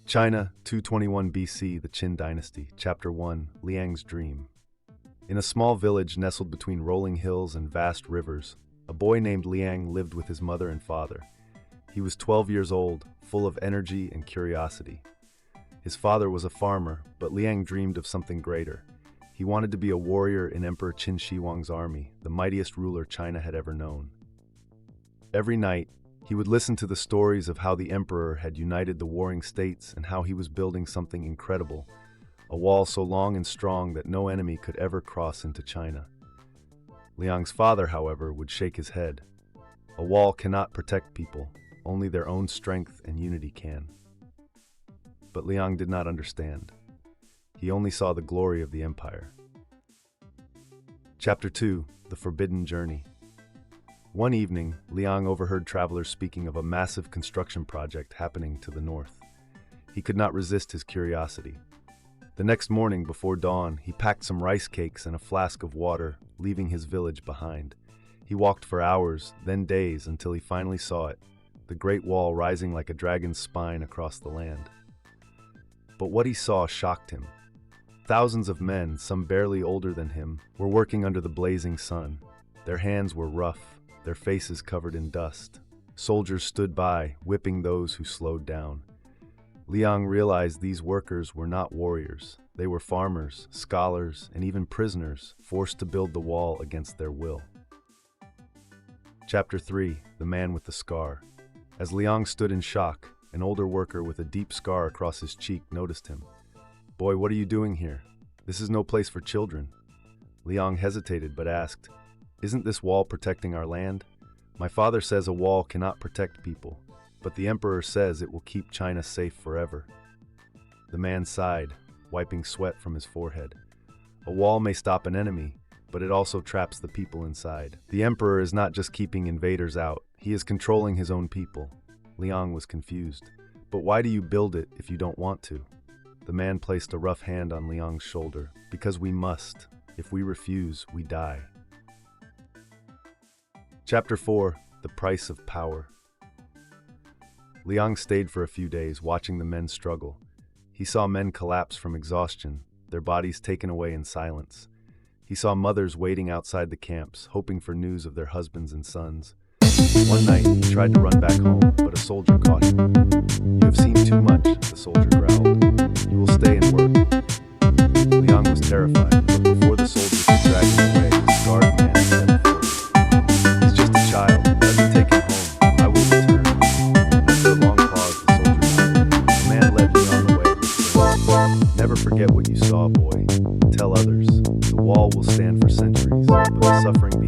China, 221 BC, the Qin Dynasty, Chapter 1, Liang's Dream. In a small village nestled between rolling hills and vast rivers, a boy named Liang lived with his mother and father. He was 12 years old, full of energy and curiosity. His father was a farmer, but Liang dreamed of something greater. He wanted to be a warrior in Emperor Qin Shi Huang's army, the mightiest ruler China had ever known. Every night, he would listen to the stories of how the emperor had united the warring states and how he was building something incredible, a wall so long and strong that no enemy could ever cross into China. Liang's father, however, would shake his head. A wall cannot protect people, only their own strength and unity can. But Liang did not understand. He only saw the glory of the empire. Chapter 2, The Forbidden Journey. One evening, Liang overheard travelers speaking of a massive construction project happening to the north. He could not resist his curiosity. The next morning, before dawn, he packed some rice cakes and a flask of water, leaving his village behind. He walked for hours, then days, until he finally saw it, the Great Wall rising like a dragon's spine across the land. But what he saw shocked him. Thousands of men, some barely older than him, were working under the blazing sun. Their hands were rough, their faces covered in dust. Soldiers stood by, whipping those who slowed down. Liang realized these workers were not warriors. They were farmers, scholars, and even prisoners, forced to build the wall against their will. Chapter 3, The Man with the Scar. As Liang stood in shock, an older worker with a deep scar across his cheek noticed him. "Boy, what are you doing here? This is no place for children." Liang hesitated but asked, "Isn't this wall protecting our land? My father says a wall cannot protect people, but the emperor says it will keep China safe forever." The man sighed, wiping sweat from his forehead. "A wall may stop an enemy, but it also traps the people inside. The emperor is not just keeping invaders out, he is controlling his own people." Liang was confused. "But why do you build it if you don't want to?" The man placed a rough hand on Liang's shoulder. "Because we must. If we refuse, we die." Chapter 4, The Price of Power. Liang stayed for a few days, watching the men struggle. He saw men collapse from exhaustion, their bodies taken away in silence. He saw mothers waiting outside the camps, hoping for news of their husbands and sons. One night, he tried to run back home, but a soldier caught him. "You have seen too much," the soldier growled. "You will stay and work." Liang was terrified, but before the soldier could drag him away, the scarred man stepped forward. "He's just a child. Let me take him home. I will return." After a long pause, the soldier nodded. The man led Liang away, whispering, "Never forget what you saw, boy. Tell others. The wall will stand for centuries, but the suffering